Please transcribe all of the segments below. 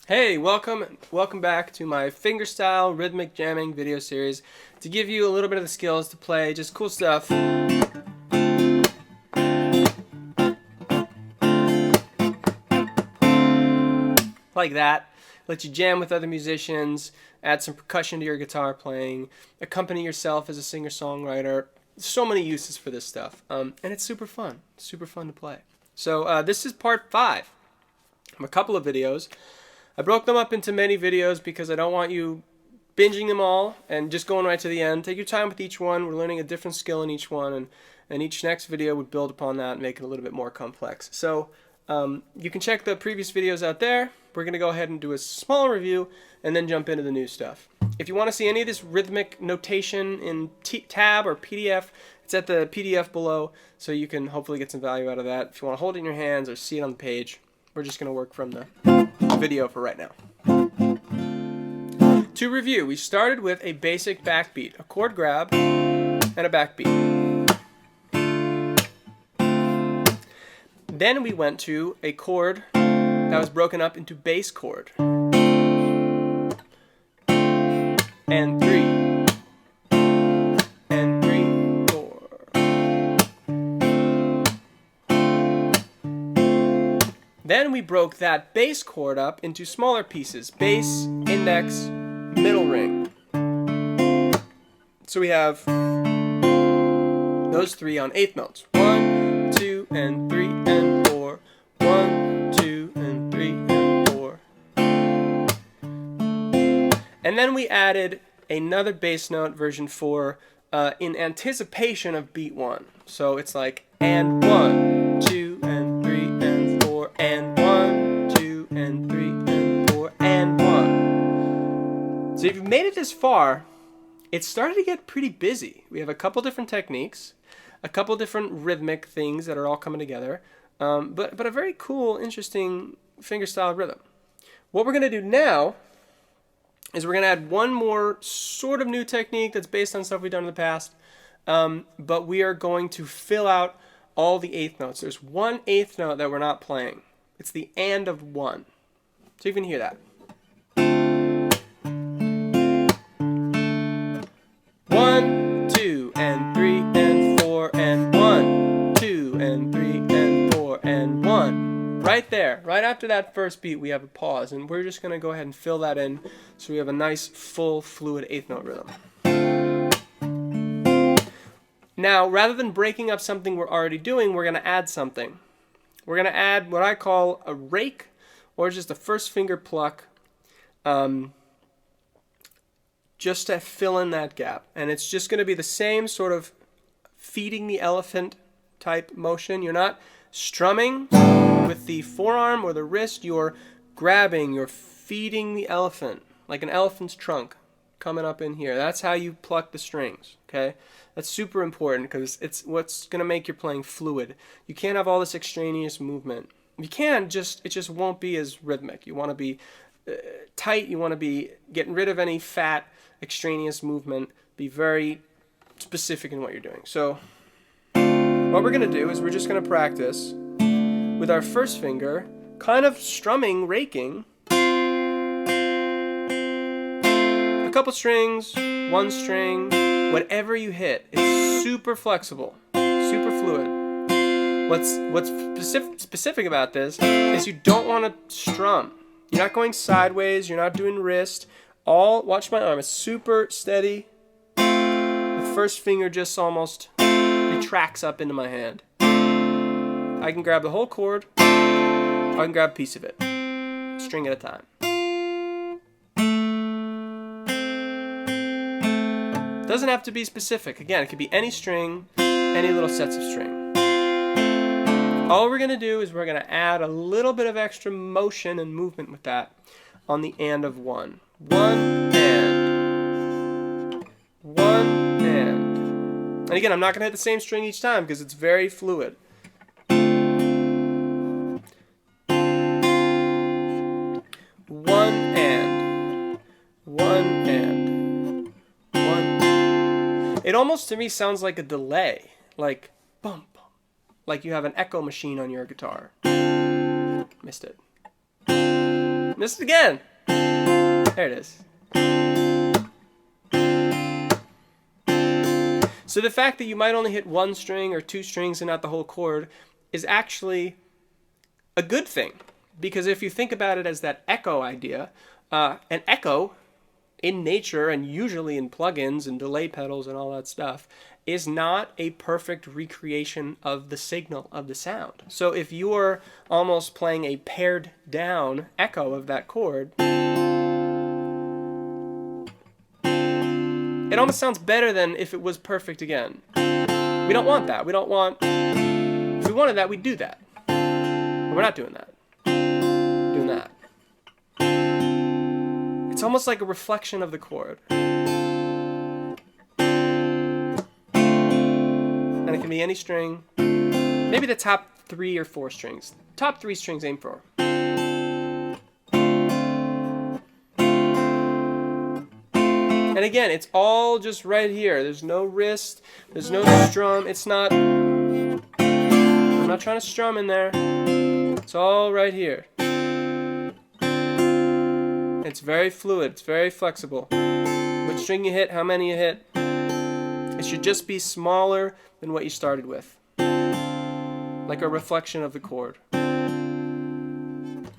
Hey, welcome back to my fingerstyle rhythmic jamming video series to give you a little bit of the skills to play just cool stuff like that. Let you jam with other musicians, add some percussion to your guitar playing, accompany yourself as a singer-songwriter. So many uses for this stuff, and it's super fun to play. So this is part 5 of a couple of videos. I broke them up into many videos because I don't want you binging them all and just going right to the end. Take your time with each one. We're learning a different skill in each one, and each next video would build upon that and make it a little bit more complex. So you can check the previous videos out there. We're going to go ahead and do a small review and then jump into the new stuff. If you want to see any of this rhythmic notation in tab or PDF, it's at the PDF below, so you can hopefully get some value out of that. If you want to hold it in your hands or see it on the page, we're just going to work from the video for right now. To review, we started with a basic backbeat, a chord grab, and a backbeat. Then we went to a chord that was broken up into bass chord. And 3. And 3, 4. Then we broke that bass chord up into smaller pieces. Bass, index, middle ring. So we have those 3 on 8th notes. 1, 2, and 3, and 4. 1, 2, and 3, and 4. And then we added another bass note, version 4, in anticipation of beat 1. So it's like, and 1, 2, and 3, and 4, and 1, 2, and 3, and 4, and 1. So if you've made it this far, it's starting to get pretty busy. We have a couple different techniques, a couple different rhythmic things that are all coming together, but a very cool, interesting fingerstyle rhythm. What we're going to do now is we're going to add one more sort of new technique that's based on stuff we've done in the past, but we are going to fill out all the 8th notes. There's one 8th note that we're not playing. It's the and of 1. So you can hear that. 1, 2, and 3, and 4, and 1, 2, and 3, and 4, and 1. Right there, right after that first beat, we have a pause, and we're just going to go ahead and fill that in so we have a nice, full, fluid 8th note rhythm. Now, rather than breaking up something we're already doing, we're going to add something. We're going to add what I call a rake, or just a first finger pluck, just to fill in that gap. And it's just going to be the same sort of feeding the elephant type motion. You're not strumming with the forearm or the wrist. You're grabbing, you're feeding the elephant, like an elephant's trunk coming up in here. That's how you pluck the strings, okay? That's super important because it's what's going to make your playing fluid. You can't have all this extraneous movement. You can, it just won't be as rhythmic. You want to be tight. You want to be getting rid of any fat, extraneous movement. Be very specific in what you're doing. So what we're going to do is we're just going to practice with our first finger, kind of strumming, raking, a couple strings, one string, whatever you hit. It's super flexible, super fluid. What's specific about this is you don't want to strum. You're not going sideways, you're not doing wrist. Watch my arm, it's super steady. The first finger just almost retracts up into my hand. I can grab the whole chord, or I can grab a piece of it, string at a time. Doesn't have to be specific. Again, it could be any string, any little sets of string. All we're going to do is we're going to add a little bit of extra motion and movement with that on the and of 1. 1 and. 1 and. And again, I'm not going to hit the same string each time because it's very fluid. 1 and. 1 and. 1. It almost to me sounds like a delay. Like bum, bum. Like you have an echo machine on your guitar. Missed it. Missed it again. There it is. So the fact that you might only hit one string or two strings and not the whole chord is actually a good thing. Because if you think about it as that echo idea, an echo in nature and usually in plugins and delay pedals and all that stuff is not a perfect recreation of the signal of the sound. So if you're almost playing a pared down echo of that chord, it almost sounds better than if it was perfect again. We don't want that. We don't want... If we wanted that, we'd do that. But we're not doing that. We're doing that. It's almost like a reflection of the chord. And it can be any string. Maybe the top 3 or 4 strings. Top 3 strings aim for. And again, it's all just right here. There's no wrist. There's no strum. It's not... I'm not trying to strum in there. It's all right here. It's very fluid. It's very flexible. Which string you hit, how many you hit. It should just be smaller than what you started with. Like a reflection of the chord. An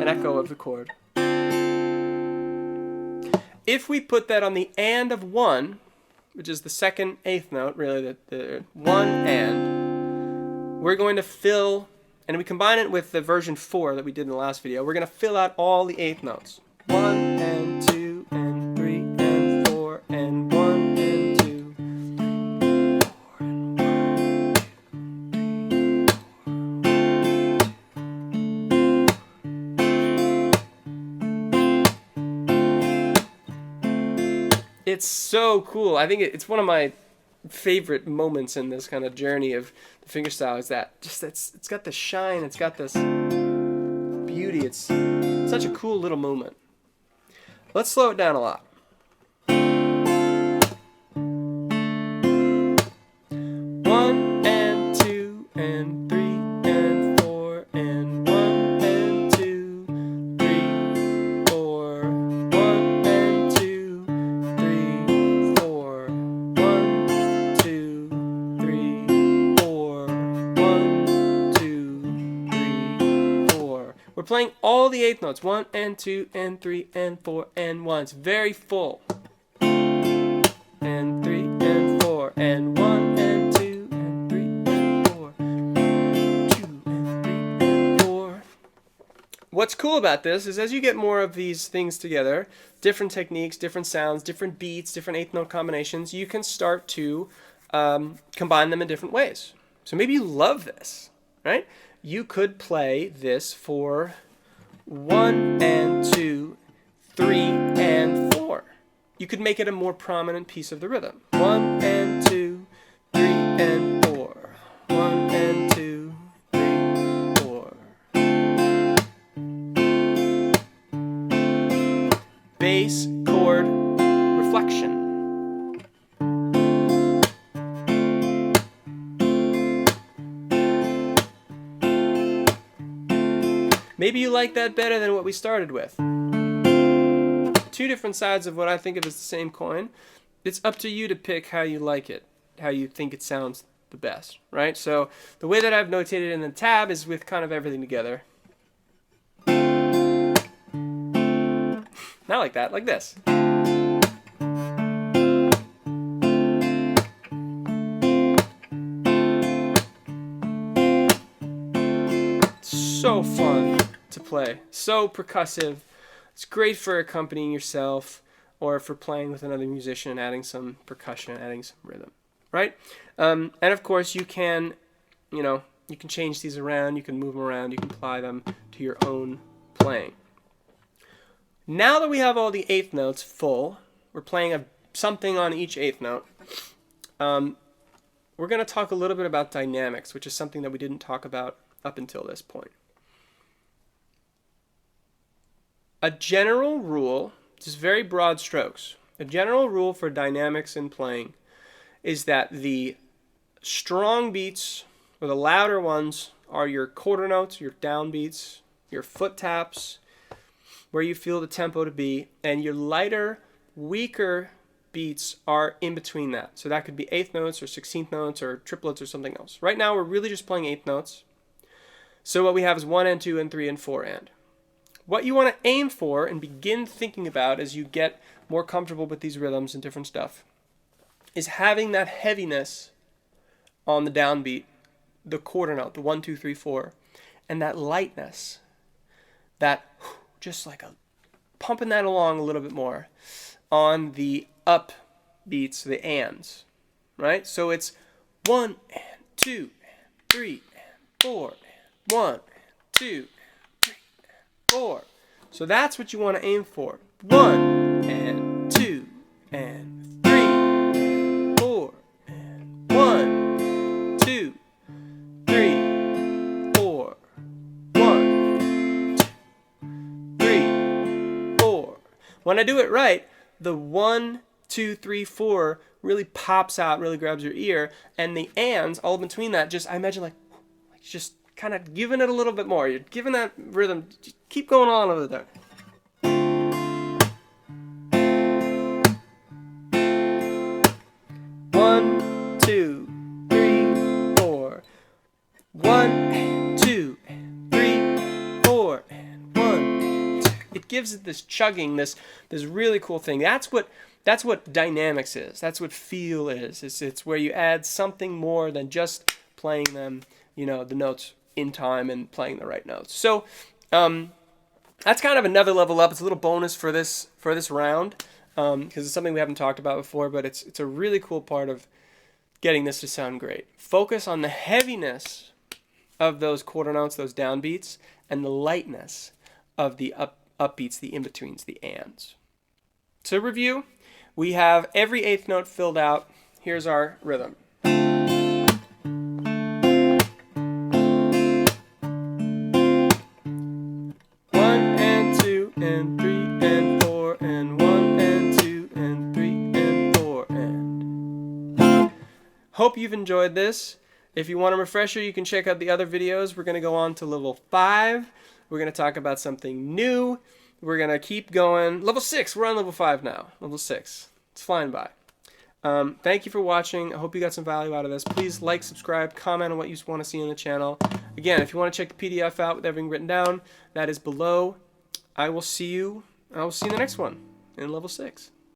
echo of the chord. If we put that on the and of 1, which is the second eighth note, really the 1 and, we're going to fill, and we combine it with the version 4 that we did in the last video, we're going to fill out all the eighth notes. 1 and 2 and 3 and 4 and 1 and 2. 4 and 1. It's so cool. I think it's one of my favorite moments in this kind of journey of the fingerstyle is that just it's got this shine, it's got this beauty. It's such a cool little moment. Let's slow it down a lot. 1 and 2 and 3 and 4 and 1 and 2 3 4 1 and 2 3 4 1 2 3 4 1 2 3 4. We're playing all the eighth notes. 1 and 2 and 3 and 4 and 1. It's very full. And 3 and 4 and 1 and 2 and 3 and 4. 2 and 3 and 4. What's cool about this is as you get more of these things together, different techniques, different sounds, different beats, different eighth note combinations, you can start to combine them in different ways. So maybe you love this, right? You could play this for 1 and 2, 3 and 4. You could make it a more prominent piece of the rhythm. 1 and 2, 3 and 4. 1 and 2, 3, 4. Bass chord reflection. Maybe you like that better than what we started with. Two different sides of what I think of as the same coin. It's up to you to pick how you like it, how you think it sounds the best, right? So the way that I've notated in the tab is with kind of everything together. Not like that, like this. So fun to play, so percussive. It's great for accompanying yourself or for playing with another musician, adding some percussion, adding some rhythm, right? And of course you can, you can change these around, you can move them around, you can apply them to your own playing. Now that we have all the eighth notes full, we're playing something on each eighth note. We're going to talk a little bit about dynamics, which is something that we didn't talk about up until this point. A general rule, just very broad strokes, a general rule for dynamics in playing is that the strong beats, or the louder ones, are your quarter notes, your downbeats, your foot taps, where you feel the tempo to be, and your lighter, weaker beats are in between that. So that could be eighth notes or 16th notes or triplets or something else. Right now we're really just playing eighth notes. So what we have is 1 and 2 and 3 and 4 and. What you want to aim for and begin thinking about as you get more comfortable with these rhythms and different stuff is having that heaviness on the downbeat, the quarter note, the 1, 2, 3, 4, and that lightness, that just like a pumping that along a little bit more on the up beats, the ands, right? So it's 1 and 2 and 3 and 4 and 1 and 2 and 3 and 4. So that's what you want to aim for. 1 and 2 and 3, 4 and 1, 2, 3, 4, 1, 2, 3, 4. When I do it right, the 1, 2, 3, 4 really pops out, really grabs your ear, and the ands all between that, just I imagine like just kind of giving it a little bit more. You're giving that rhythm, just keep going on over there. One, 2, 3, 4. 1, 2, 3, 4, and 1. It gives it this chugging, this really cool thing. That's what dynamics is. That's what feel is. It's where you add something more than just playing them, the notes in time and playing the right notes. So that's kind of another level up. It's a little bonus for this round because it's something we haven't talked about before, but it's a really cool part of getting this to sound great. Focus on the heaviness of those quarter notes, those downbeats, and the lightness of the upbeats, the in-betweens, the ands. To review, we have every eighth note filled out. Here's our rhythm. 1 and 2 and 3 and 4 and 1 and 2 and 3 and 4 and. Hope you've enjoyed this. If you want a refresher, you can check out the other videos. We're going to go on to level 5. We're going to talk about something new. We're going to keep going. Level 6. We're on level 5 now. Level 6. It's flying by. Thank you for watching. I hope you got some value out of this. Please like, subscribe, comment on what you want to see on the channel. Again, if you want to check the PDF out with everything written down, that is below. I will see you in the next one in level 6.